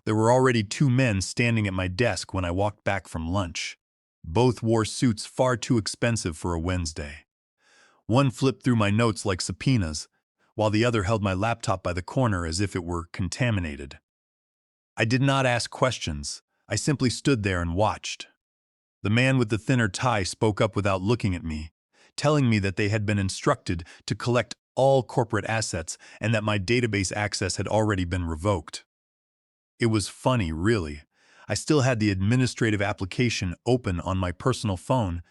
There were already two men standing at my desk when I walked back from lunch. Both wore suits far too expensive for a Wednesday. One flipped through my notes like subpoenas, while the other held my laptop by the corner as if it were contaminated. I did not ask questions. I simply stood there and watched. The man with the thinner tie spoke up without looking at me, telling me that they had been instructed to collect all corporate assets and that my database access had already been revoked. It was funny, really. I still had the administrative application open on my personal phone,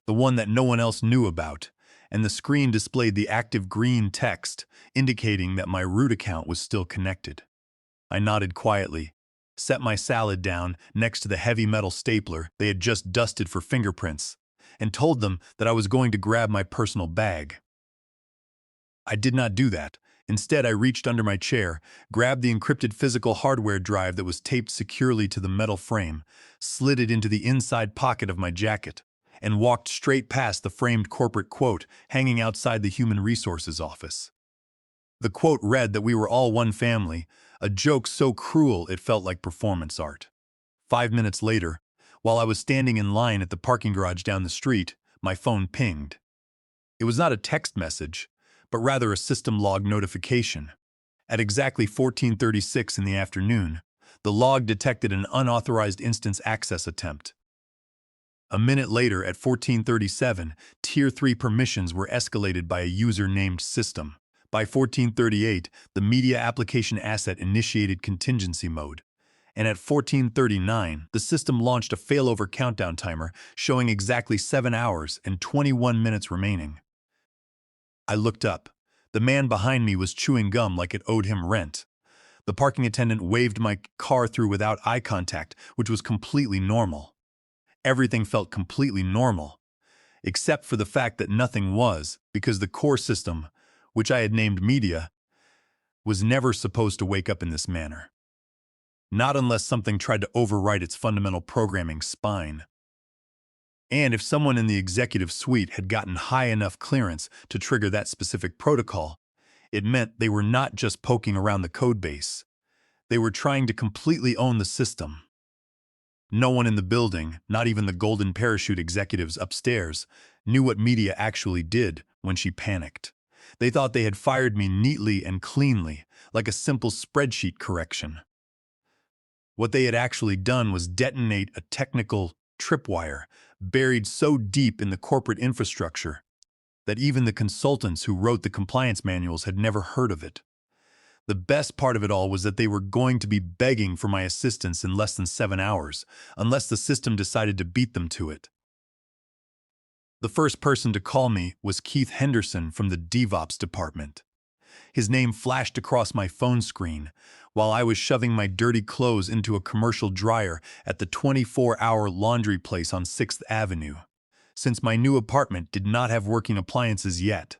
the one that no one else knew about, and the screen displayed the active green text indicating that my root account was still connected. I nodded quietly, set my salad down next to the heavy metal stapler they had just dusted for fingerprints, and told them that I was going to grab my personal bag. I did not do that. Instead, I reached under my chair, grabbed the encrypted physical hardware drive that was taped securely to the metal frame, slid it into the inside pocket of my jacket, and walked straight past the framed corporate quote hanging outside the Human Resources office. The quote read that we were all one family, a joke so cruel it felt like performance art. 5 minutes later, while I was standing in line at the parking garage down the street, my phone pinged. It was not a text message, but rather a system log notification. At exactly 14:36 in the afternoon, the log detected an unauthorized instance access attempt. A minute later, at 14:37, Tier 3 permissions were escalated by a user named System. By 14:38, the media application asset initiated contingency mode. And at 14:39, the system launched a failover countdown timer showing exactly 7 hours and 21 minutes remaining. I looked up. The man behind me was chewing gum like it owed him rent. The parking attendant waved my car through without eye contact, which was completely normal. Everything felt completely normal, except for the fact that nothing was, because the core system, which I had named media, was never supposed to wake up in this manner. Not unless something tried to override its fundamental programming spine. And if someone in the executive suite had gotten high enough clearance to trigger that specific protocol, it meant they were not just poking around the codebase. They were trying to completely own the system. No one in the building, not even the golden parachute executives upstairs, knew what media actually did when she panicked. They thought they had fired me neatly and cleanly, like a simple spreadsheet correction. What they had actually done was detonate a technical tripwire buried so deep in the corporate infrastructure that even the consultants who wrote the compliance manuals had never heard of it. The best part of it all was that they were going to be begging for my assistance in less than 7 hours, unless the system decided to beat them to it. The first person to call me was Keith Henderson from the DevOps department. His name flashed across my phone screen while I was shoving my dirty clothes into a commercial dryer at the 24-hour laundry place on 6th Avenue. Since my new apartment did not have working appliances yet,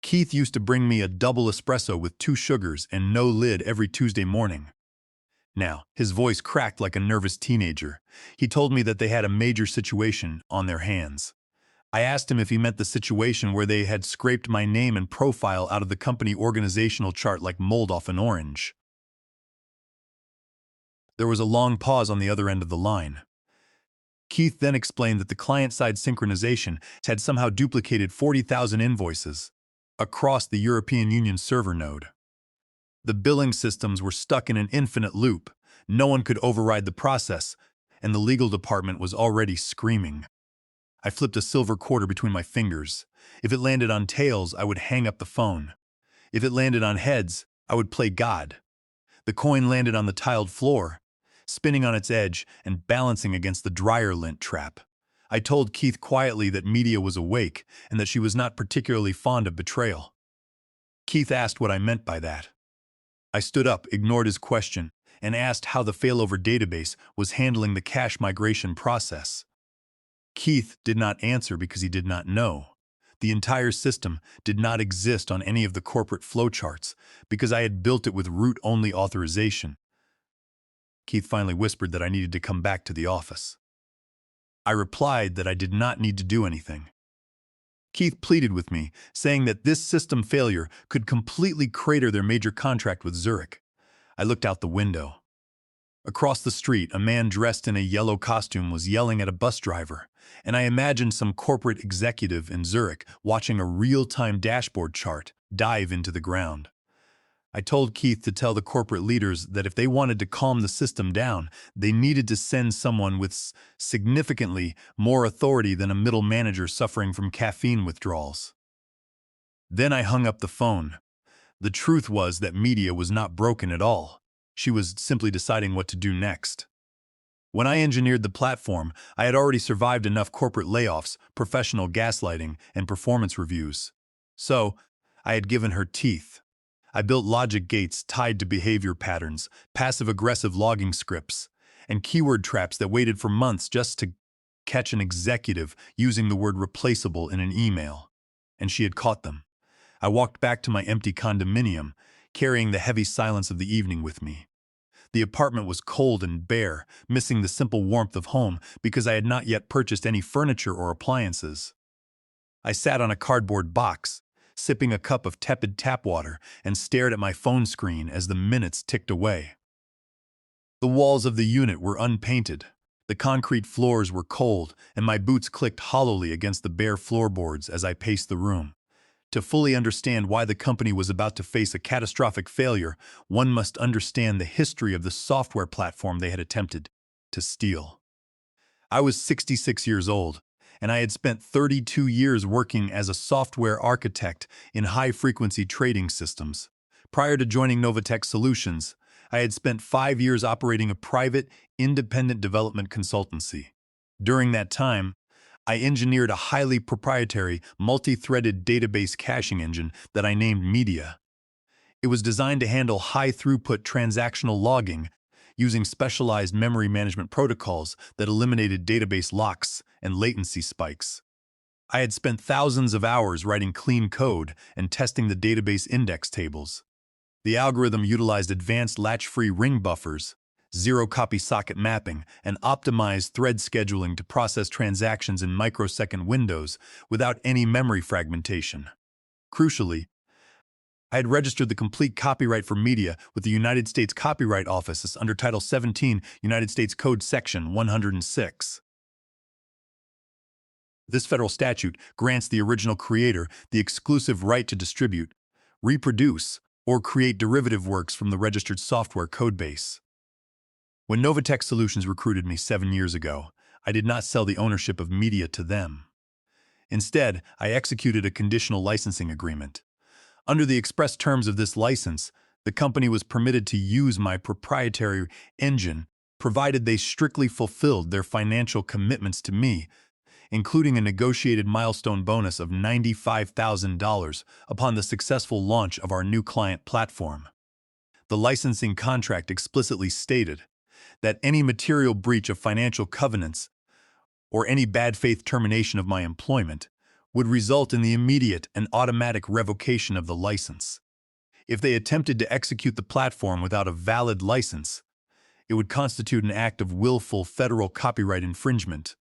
Keith used to bring me a double espresso with 2 sugars and no lid every Tuesday morning. Now, his voice cracked like a nervous teenager. He told me that they had a major situation on their hands. I asked him if he meant the situation where they had scraped my name and profile out of the company organizational chart like mold off an orange. There was a long pause on the other end of the line. Keith then explained that the client-side synchronization had somehow duplicated 40,000 invoices across the European Union server node. The billing systems were stuck in an infinite loop. No one could override the process, and the legal department was already screaming. I flipped a silver quarter between my fingers. If it landed on tails, I would hang up the phone. If it landed on heads, I would play God. The coin landed on the tiled floor, spinning on its edge and balancing against the dryer lint trap. I told Keith quietly that media was awake and that she was not particularly fond of betrayal. Keith asked what I meant by that. I stood up, ignored his question, and asked how the failover database was handling the cache migration process. Keith did not answer because he did not know. The entire system did not exist on any of the corporate flowcharts because I had built it with root-only authorization. Keith finally whispered that I needed to come back to the office. I replied that I did not need to do anything. Keith pleaded with me, saying that this system failure could completely crater their major contract with Zurich. I looked out the window. Across the street, a man dressed in a yellow costume was yelling at a bus driver, and I imagined some corporate executive in Zurich watching a real-time dashboard chart dive into the ground. I told Keith to tell the corporate leaders that if they wanted to calm the system down, they needed to send someone with significantly more authority than a middle manager suffering from caffeine withdrawals. Then I hung up the phone. The truth was that media was not broken at all. She was simply deciding what to do next. When I engineered the platform, I had already survived enough corporate layoffs, professional gaslighting, and performance reviews. So, I had given her teeth. I built logic gates tied to behavior patterns, passive-aggressive logging scripts, and keyword traps that waited for months just to catch an executive using the word replaceable in an email. And she had caught them. I walked back to my empty condominium, carrying the heavy silence of the evening with me. The apartment was cold and bare, missing the simple warmth of home because I had not yet purchased any furniture or appliances. I sat on a cardboard box, sipping a cup of tepid tap water, and stared at my phone screen as the minutes ticked away. The walls of the unit were unpainted. The concrete floors were cold, and my boots clicked hollowly against the bare floorboards as I paced the room. To fully understand why the company was about to face a catastrophic failure, one must understand the history of the software platform they had attempted to steal. I was 66 years old, and I had spent 32 years working as a software architect in high-frequency trading systems. Prior to joining Novatech Solutions, I had spent 5 years operating a private, independent development consultancy. During that time, I engineered a highly proprietary, multi-threaded database caching engine that I named Media. It was designed to handle high-throughput transactional logging using specialized memory management protocols that eliminated database locks and latency spikes. I had spent thousands of hours writing clean code and testing the database index tables. The algorithm utilized advanced latch-free ring buffers, zero-copy socket mapping, and optimized thread scheduling to process transactions in microsecond windows without any memory fragmentation. Crucially, I had registered the complete copyright for Media with the United States Copyright Office under Title 17, United States Code Section 106. This federal statute grants the original creator the exclusive right to distribute, reproduce, or create derivative works from the registered software codebase. When Novatech Solutions recruited me 7 years ago, I did not sell the ownership of Media to them. Instead, I executed a conditional licensing agreement. Under the express terms of this license, the company was permitted to use my proprietary engine, provided they strictly fulfilled their financial commitments to me, including a negotiated milestone bonus of $95,000 upon the successful launch of our new client platform. The licensing contract explicitly stated that any material breach of financial covenants or any bad faith termination of my employment would result in the immediate and automatic revocation of the license. If they attempted to execute the platform without a valid license, it would constitute an act of willful federal copyright infringement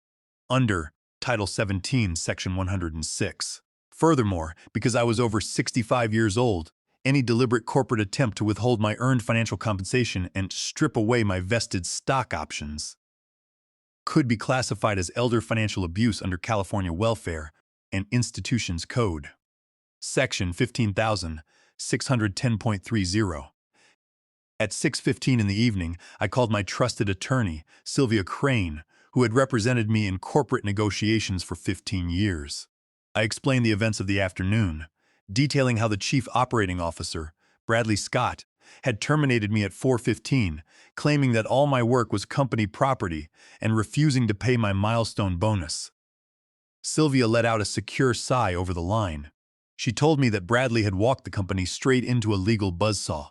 under Title 17, Section 106. Furthermore, because I was over 65 years old, any deliberate corporate attempt to withhold my earned financial compensation and strip away my vested stock options could be classified as elder financial abuse under California Welfare and Institutions Code. Section 15,610.30. At 6:15 in the evening, I called my trusted attorney, Sylvia Crane, who had represented me in corporate negotiations for 15 years. I explained the events of the afternoon, detailing how the chief operating officer, Bradley Scott, had terminated me at 4:15, claiming that all my work was company property and refusing to pay my milestone bonus. Sylvia let out a secure sigh over the line. She told me that Bradley had walked the company straight into a legal buzzsaw.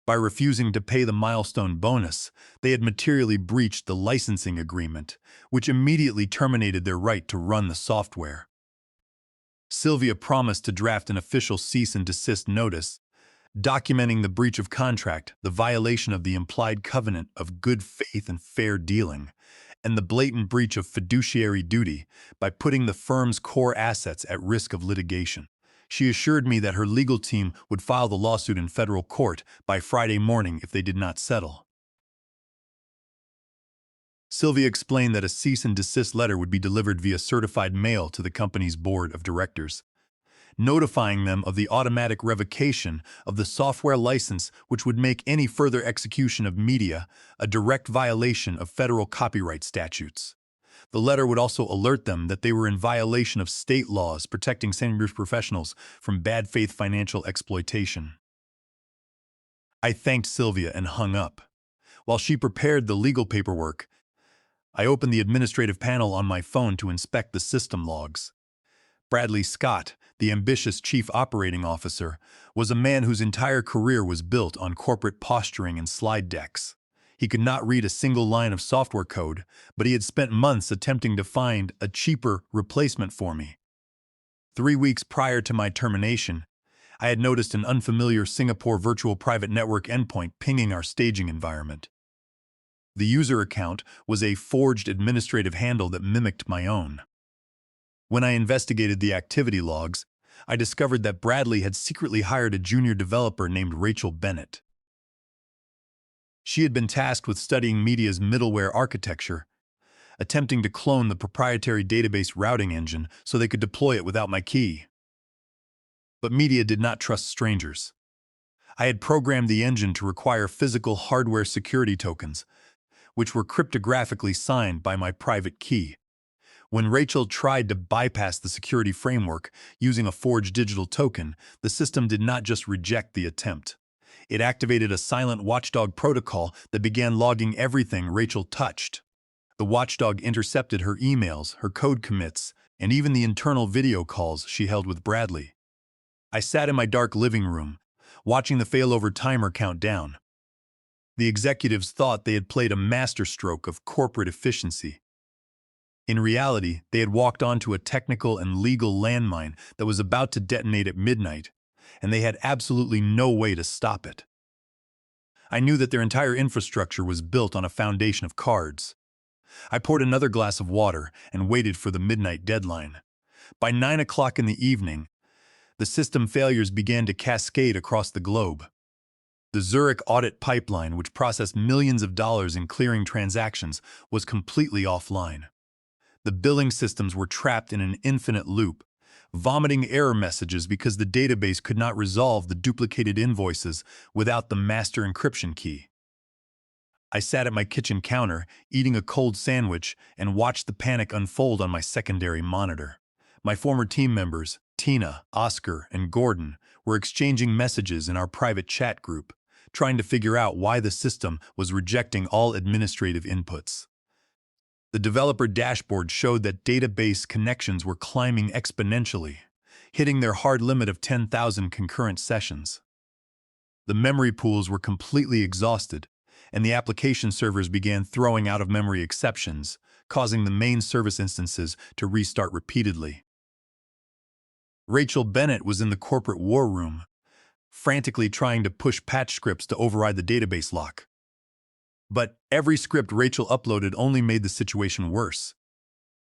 By refusing to pay the milestone bonus, they had materially breached the licensing agreement, which immediately terminated their right to run the software. Sylvia promised to draft an official cease and desist notice, documenting the breach of contract, the violation of the implied covenant of good faith and fair dealing, and the blatant breach of fiduciary duty by putting the firm's core assets at risk of litigation. She assured me that her legal team would file the lawsuit in federal court by Friday morning if they did not settle. Sylvia explained that a cease and desist letter would be delivered via certified mail to the company's board of directors, notifying them of the automatic revocation of the software license, which would make any further execution of media a direct violation of federal copyright statutes. The letter would also alert them that they were in violation of state laws protecting senior professionals from bad faith financial exploitation. I thanked Sylvia and hung up. While she prepared the legal paperwork, I opened the administrative panel on my phone to inspect the system logs. Bradley Scott, the ambitious chief operating officer, was a man whose entire career was built on corporate posturing and slide decks. He could not read a single line of software code, but he had spent months attempting to find a cheaper replacement for me. 3 weeks prior to my termination, I had noticed an unfamiliar Singapore virtual private network endpoint pinging our staging environment. The user account was a forged administrative handle that mimicked my own. When I investigated the activity logs, I discovered that Bradley had secretly hired a junior developer named Rachel Bennett. She had been tasked with studying Media's middleware architecture, attempting to clone the proprietary database routing engine so they could deploy it without my key. But Media did not trust strangers. I had programmed the engine to require physical hardware security tokens, which were cryptographically signed by my private key. When Rachel tried to bypass the security framework using a forged digital token, the system did not just reject the attempt. It activated a silent watchdog protocol that began logging everything Rachel touched. The watchdog intercepted her emails, her code commits, and even the internal video calls she held with Bradley. I sat in my dark living room, watching the failover timer count down. The executives thought they had played a masterstroke of corporate efficiency. In reality, they had walked onto a technical and legal landmine that was about to detonate at midnight, and they had absolutely no way to stop it. I knew that their entire infrastructure was built on a foundation of cards. I poured another glass of water and waited for the midnight deadline. By 9 o'clock in the evening, the system failures began to cascade across the globe. The Zurich audit pipeline, which processed millions of dollars in clearing transactions, was completely offline. The billing systems were trapped in an infinite loop, vomiting error messages because the database could not resolve the duplicated invoices without the master encryption key. I sat at my kitchen counter, eating a cold sandwich, and watched the panic unfold on my secondary monitor. My former team members, Tina, Oscar, and Gordon, were exchanging messages in our private chat group, trying to figure out why the system was rejecting all administrative inputs. The developer dashboard showed that database connections were climbing exponentially, hitting their hard limit of 10,000 concurrent sessions. The memory pools were completely exhausted, and the application servers began throwing out-of-memory exceptions, causing the main service instances to restart repeatedly. Rachel Bennett was in the corporate war room, frantically trying to push patch scripts to override the database lock. But every script Rachel uploaded only made the situation worse.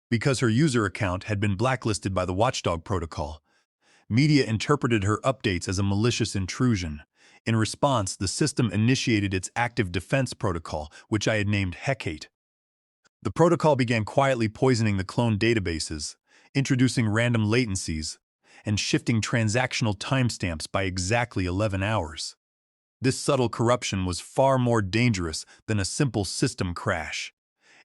Because her user account had been blacklisted by the Watchdog protocol, Media interpreted her updates as a malicious intrusion. In response, the system initiated its active defense protocol, which I had named Hecate. The protocol began quietly poisoning the cloned databases, introducing random latencies, and shifting transactional timestamps by exactly 11 hours. This subtle corruption was far more dangerous than a simple system crash.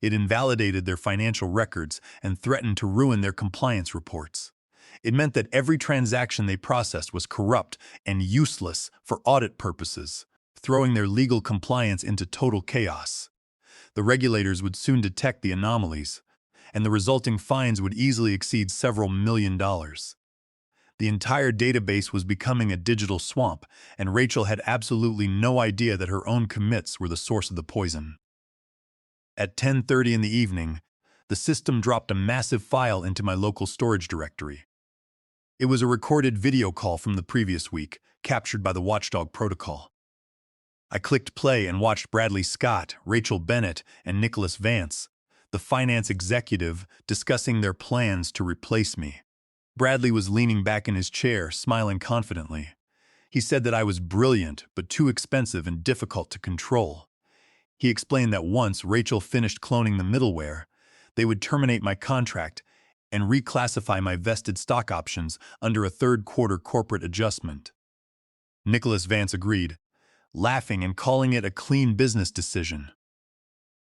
It invalidated their financial records and threatened to ruin their compliance reports. It meant that every transaction they processed was corrupt and useless for audit purposes, throwing their legal compliance into total chaos. The regulators would soon detect the anomalies, and the resulting fines would easily exceed several $1 million. The entire database was becoming a digital swamp, and Rachel had absolutely no idea that her own commits were the source of the poison. At 10:30 in the evening, the system dropped a massive file into my local storage directory. It was a recorded video call from the previous week, captured by the Watchdog protocol. I clicked play and watched Bradley Scott, Rachel Bennett, and Nicholas Vance, the finance executive, discussing their plans to replace me. Bradley was leaning back in his chair, smiling confidently. He said that I was brilliant, but too expensive and difficult to control. He explained that once Rachel finished cloning the middleware, they would terminate my contract and reclassify my vested stock options under a third-quarter corporate adjustment. Nicholas Vance agreed, laughing and calling it a clean business decision.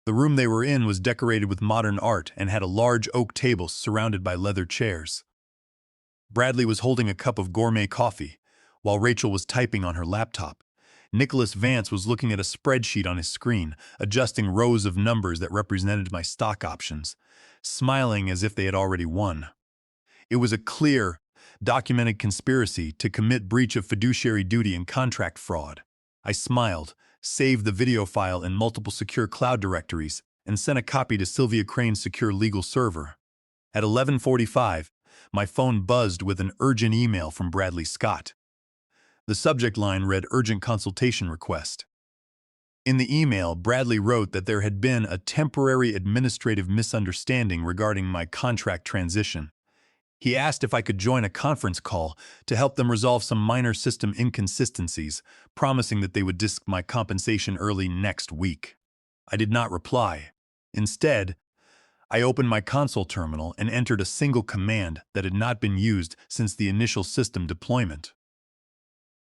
The room they were in was decorated with modern art and had a large oak table surrounded by leather chairs. Bradley was holding a cup of gourmet coffee, while Rachel was typing on her laptop. Nicholas Vance was looking at a spreadsheet on his screen, adjusting rows of numbers that represented my stock options, smiling as if they had already won. It was a clear, documented conspiracy to commit breach of fiduciary duty and contract fraud. I smiled, saved the video file in multiple secure cloud directories, and sent a copy to Sylvia Crane's secure legal server. At 11:45, my phone buzzed with an urgent email from Bradley Scott. The subject line read "Urgent Consultation Request." In the email, Bradley wrote that there had been a temporary administrative misunderstanding regarding my contract transition. He asked if I could join a conference call to help them resolve some minor system inconsistencies, promising that they would disc my compensation early next week. I did not reply. Instead, I opened my console terminal and entered a single command that had not been used since the initial system deployment.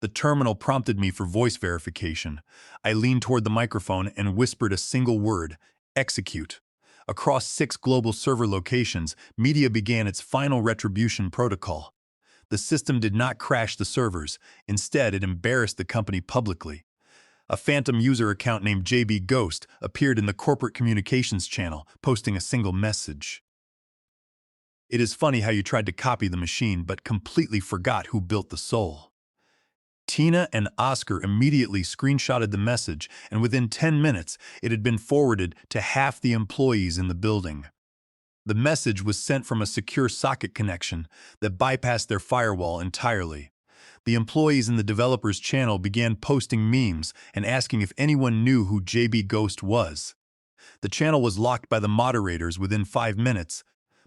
The terminal prompted me for voice verification. I leaned toward the microphone and whispered a single word: execute. Across 6 global server locations, media began its final retribution protocol. The system did not crash the servers. Instead, it embarrassed the company publicly. A phantom user account named JB Ghost appeared in the corporate communications channel, posting a single message. "It is funny how you tried to copy the machine but completely forgot who built the soul." Tina and Oscar immediately screenshotted the message, and within 10 minutes, it had been forwarded to half the employees in the building. The message was sent from a secure socket connection that bypassed their firewall entirely. The employees in the developers' channel began posting memes and asking if anyone knew who JB Ghost was. The channel was locked by the moderators within 5 minutes,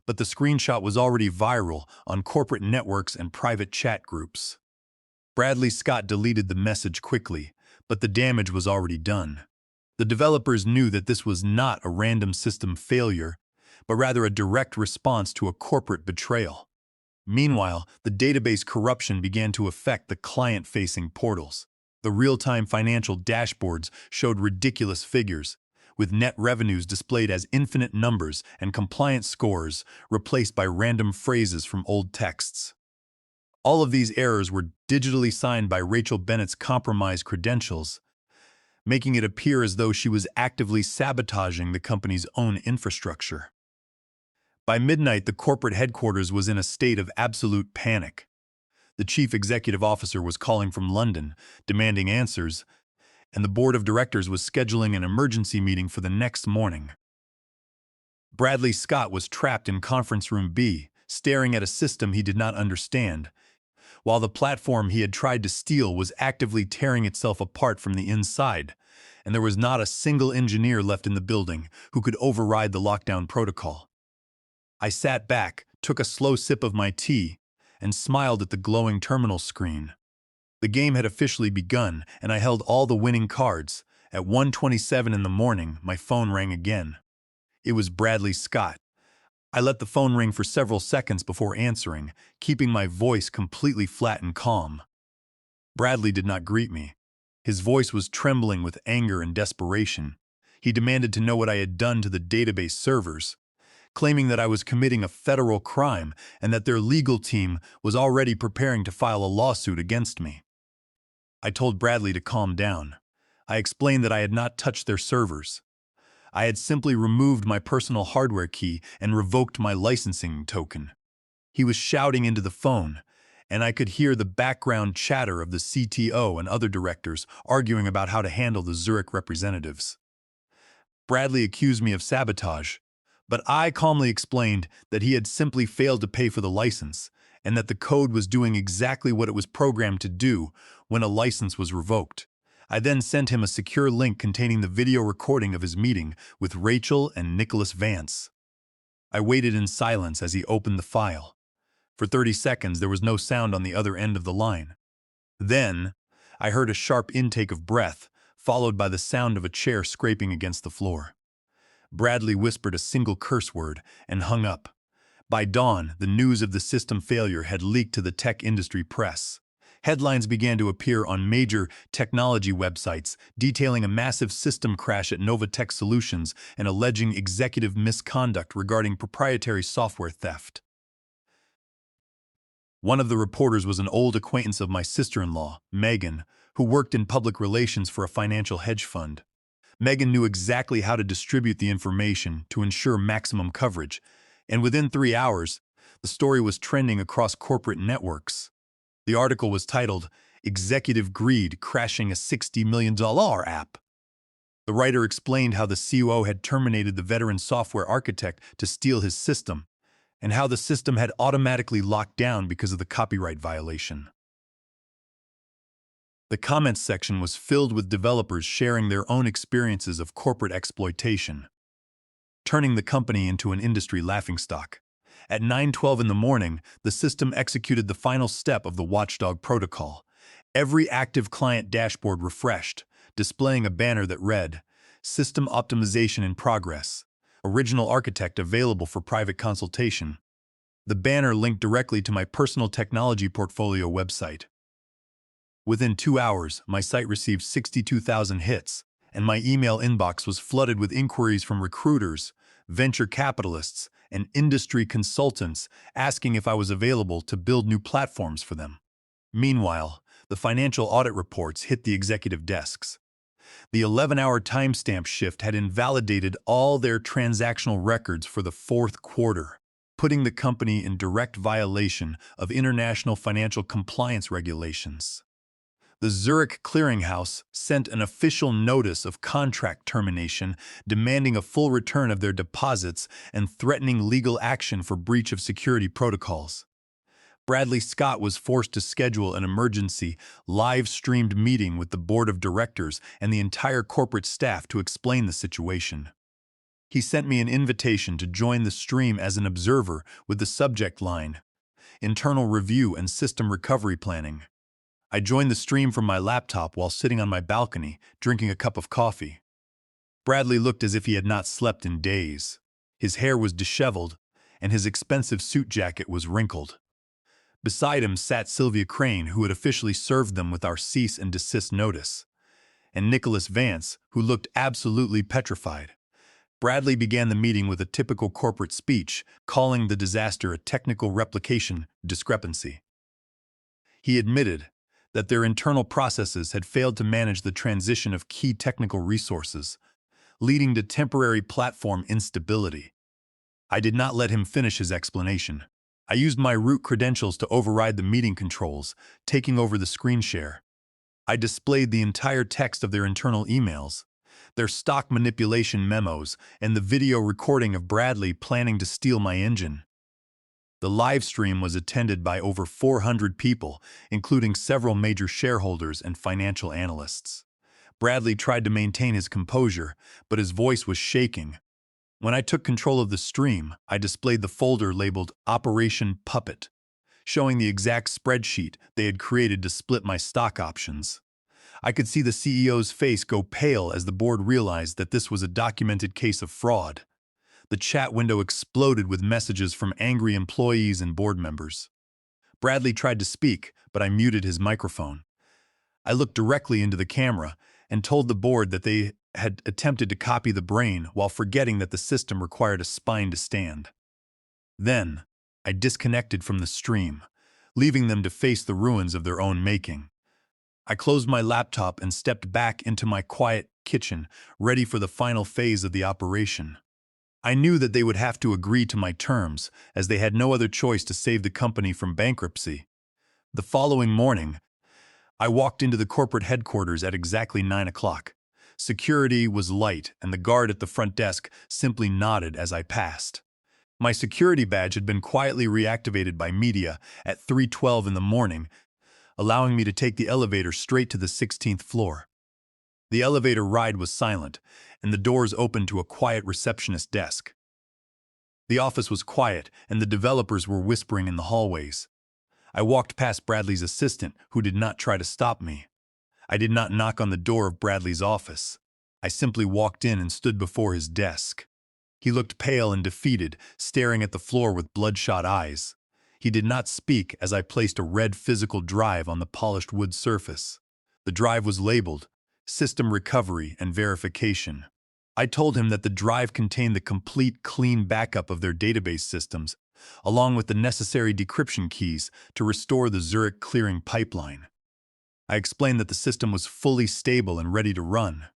but the screenshot was already viral on corporate networks and private chat groups. Bradley Scott deleted the message quickly, but the damage was already done. The developers knew that this was not a random system failure, but rather a direct response to a corporate betrayal. Meanwhile, the database corruption began to affect the client-facing portals. The real-time financial dashboards showed ridiculous figures, with net revenues displayed as infinite numbers and compliance scores replaced by random phrases from old texts. All of these errors were digitally signed by Rachel Bennett's compromised credentials, making it appear as though she was actively sabotaging the company's own infrastructure. By midnight, the corporate headquarters was in a state of absolute panic. The chief executive officer was calling from London, demanding answers, and the board of directors was scheduling an emergency meeting for the next morning. Bradley Scott was trapped in conference room B, staring at a system he did not understand, while the platform he had tried to steal was actively tearing itself apart from the inside, and there was not a single engineer left in the building who could override the lockdown protocol. I sat back, took a slow sip of my tea, and smiled at the glowing terminal screen. The game had officially begun, and I held all the winning cards. At 1:27 in the morning, my phone rang again. It was Bradley Scott. I let the phone ring for several seconds before answering, keeping my voice completely flat and calm. Bradley did not greet me. His voice was trembling with anger and desperation. He demanded to know what I had done to the database servers, claiming that I was committing a federal crime and that their legal team was already preparing to file a lawsuit against me. I told Bradley to calm down. I explained that I had not touched their servers. I had simply removed my personal hardware key and revoked my licensing token. He was shouting into the phone, and I could hear the background chatter of the CTO and other directors arguing about how to handle the Zurich representatives. Bradley accused me of sabotage, but I calmly explained that he had simply failed to pay for the license and that the code was doing exactly what it was programmed to do when a license was revoked. I then sent him a secure link containing the video recording of his meeting with Rachel and Nicholas Vance. I waited in silence as he opened the file. For 30 seconds, there was no sound on the other end of the line. Then, I heard a sharp intake of breath, followed by the sound of a chair scraping against the floor. Bradley whispered a single curse word and hung up. By dawn, the news of the system failure had leaked to the tech industry press. Headlines began to appear on major technology websites detailing a massive system crash at Novatech Solutions and alleging executive misconduct regarding proprietary software theft. One of the reporters was an old acquaintance of my sister-in-law, Megan, who worked in public relations for a financial hedge fund. Megan knew exactly how to distribute the information to ensure maximum coverage, and within 3 hours, the story was trending across corporate networks. The article was titled, "Executive Greed Crashing a $60 Million App." The writer explained how the COO had terminated the veteran software architect to steal his system, and how the system had automatically locked down because of the copyright violation. The comments section was filled with developers sharing their own experiences of corporate exploitation, turning the company into an industry laughingstock. At 9:12 in the morning, the system executed the final step of the watchdog protocol. Every active client dashboard refreshed, displaying a banner that read, "System optimization in progress. Original architect available for private consultation." The banner linked directly to my personal technology portfolio website. Within 2 hours, my site received 62,000 hits, and my email inbox was flooded with inquiries from recruiters, venture capitalists, and industry consultants asking if I was available to build new platforms for them. Meanwhile, the financial audit reports hit the executive desks. The 11-hour timestamp shift had invalidated all their transactional records for the fourth quarter, putting the company in direct violation of international financial compliance regulations. The Zurich clearinghouse sent an official notice of contract termination, demanding a full return of their deposits and threatening legal action for breach of security protocols. Bradley Scott was forced to schedule an emergency, live-streamed meeting with the board of directors and the entire corporate staff to explain the situation. He sent me an invitation to join the stream as an observer with the subject line, "Internal Review and System Recovery Planning." I joined the stream from my laptop while sitting on my balcony, drinking a cup of coffee. Bradley looked as if he had not slept in days. His hair was disheveled, and his expensive suit jacket was wrinkled. Beside him sat Sylvia Crane, who had officially served them with our cease and desist notice, and Nicholas Vance, who looked absolutely petrified. Bradley began the meeting with a typical corporate speech, calling the disaster a technical replication discrepancy. He admitted that their internal processes had failed to manage the transition of key technical resources, leading to temporary platform instability. I did not let him finish his explanation. I used my root credentials to override the meeting controls, taking over the screen share. I displayed the entire text of their internal emails, their stock manipulation memos, and the video recording of Bradley planning to steal my engine. The live stream was attended by over 400 people, including several major shareholders and financial analysts. Bradley tried to maintain his composure, but his voice was shaking. When I took control of the stream, I displayed the folder labeled Operation Puppet, showing the exact spreadsheet they had created to split my stock options. I could see the CEO's face go pale as the board realized that this was a documented case of fraud. The chat window exploded with messages from angry employees and board members. Bradley tried to speak, but I muted his microphone. I looked directly into the camera and told the board that they had attempted to copy the brain while forgetting that the system required a spine to stand. Then, I disconnected from the stream, leaving them to face the ruins of their own making. I closed my laptop and stepped back into my quiet kitchen, ready for the final phase of the operation. I knew that they would have to agree to my terms, as they had no other choice to save the company from bankruptcy. The following morning, I walked into the corporate headquarters at exactly 9 o'clock. Security was light, and the guard at the front desk simply nodded as I passed. My security badge had been quietly reactivated by media at 3:12 in the morning, allowing me to take the elevator straight to the 16th floor. The elevator ride was silent, and the doors opened to a quiet receptionist desk. The office was quiet, and the developers were whispering in the hallways. I walked past Bradley's assistant, who did not try to stop me. I did not knock on the door of Bradley's office. I simply walked in and stood before his desk. He looked pale and defeated, staring at the floor with bloodshot eyes. He did not speak as I placed a red physical drive on the polished wood surface. The drive was labeled System Recovery and Verification. I told him that the drive contained the complete clean backup of their database systems, along with the necessary decryption keys to restore the Zurich clearing pipeline. I explained that the system was fully stable and ready to run.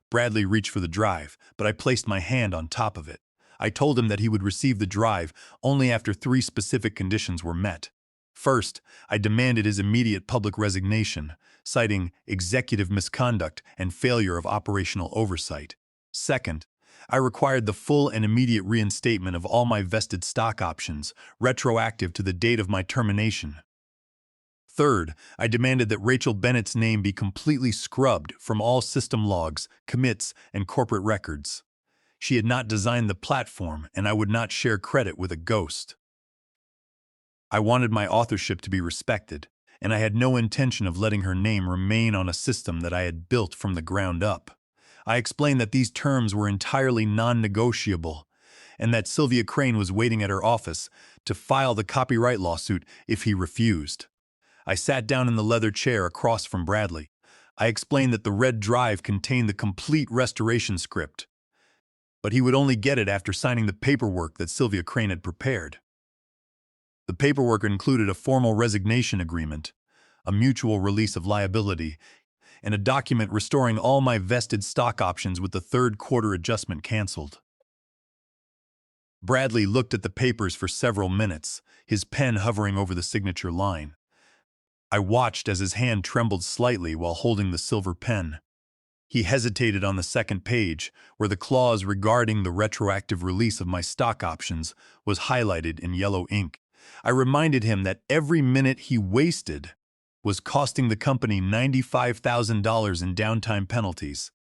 Bradley reached for the drive, but I placed my hand on top of it. I told him that he would receive the drive only after 3 specific conditions were met. First, I demanded his immediate public resignation, citing executive misconduct and failure of operational oversight. Second, I required the full and immediate reinstatement of all my vested stock options, retroactive to the date of my termination. Third, I demanded that Rachel Bennett's name be completely scrubbed from all system logs, commits, and corporate records. She had not designed the platform, and I would not share credit with a ghost. I wanted my authorship to be respected, and I had no intention of letting her name remain on a system that I had built from the ground up. I explained that these terms were entirely non-negotiable, and that Sylvia Crane was waiting at her office to file the copyright lawsuit if he refused. I sat down in the leather chair across from Bradley. I explained that the red drive contained the complete restoration script, but he would only get it after signing the paperwork that Sylvia Crane had prepared. The paperwork included a formal resignation agreement, a mutual release of liability, and a document restoring all my vested stock options with the third quarter adjustment canceled. Bradley looked at the papers for several minutes, his pen hovering over the signature line. I watched as his hand trembled slightly while holding the silver pen. He hesitated on the second page, where the clause regarding the retroactive release of my stock options was highlighted in yellow ink. I reminded him that every minute he wasted was costing the company $95,000 in downtime penalties,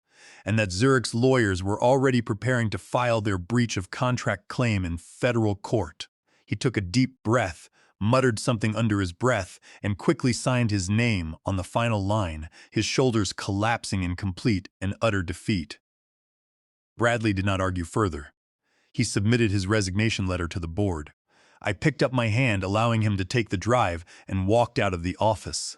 and that Zurich's lawyers were already preparing to file their breach of contract claim in federal court. He took a deep breath, muttered something under his breath, and quickly signed his name on the final line, his shoulders collapsing in complete and utter defeat. Bradley did not argue further. He submitted his resignation letter to the board. I picked up my hand, allowing him to take the drive, and walked out of the office.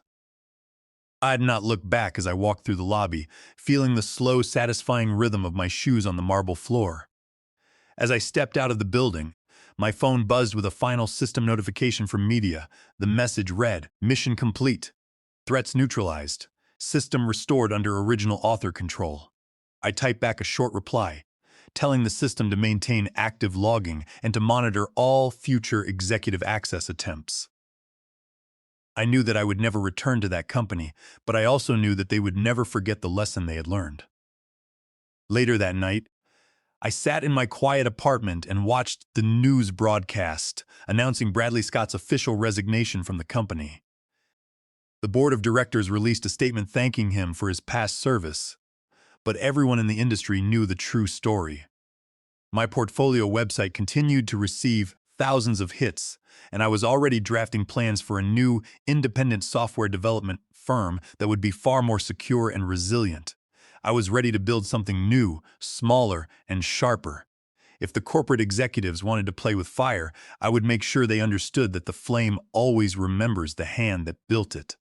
I did not look back as I walked through the lobby, feeling the slow, satisfying rhythm of my shoes on the marble floor. As I stepped out of the building, my phone buzzed with a final system notification from media. The message read, "Mission complete. Threats neutralized. System restored under original author control." I typed back a short reply, telling the system to maintain active logging and to monitor all future executive access attempts. I knew that I would never return to that company, but I also knew that they would never forget the lesson they had learned. Later that night, I sat in my quiet apartment and watched the news broadcast announcing Bradley Scott's official resignation from the company. The board of directors released a statement thanking him for his past service, but everyone in the industry knew the true story. My portfolio website continued to receive thousands of hits, and I was already drafting plans for a new, independent software development firm that would be far more secure and resilient. I was ready to build something new, smaller, and sharper. If the corporate executives wanted to play with fire, I would make sure they understood that the flame always remembers the hand that built it.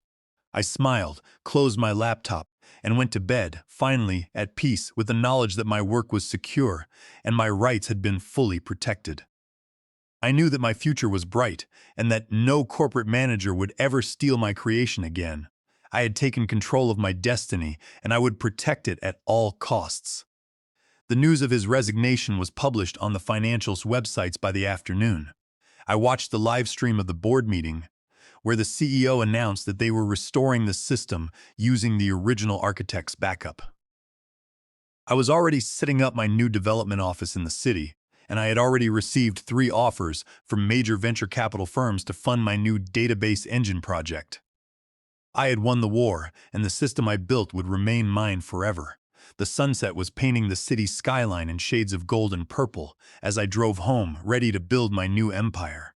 I smiled, closed my laptop, and went to bed, finally at peace with the knowledge that my work was secure and my rights had been fully protected. I knew that my future was bright and that no corporate manager would ever steal my creation again. I had taken control of my destiny, and I would protect it at all costs. The news of his resignation was published on the financials websites by the afternoon. I watched the live stream of the board meeting, where the CEO announced that they were restoring the system using the original architect's backup. I was already setting up my new development office in the city, and I had already received 3 offers from major venture capital firms to fund my new database engine project. I had won the war, and the system I built would remain mine forever. The sunset was painting the city's skyline in shades of gold and purple as I drove home, ready to build my new empire.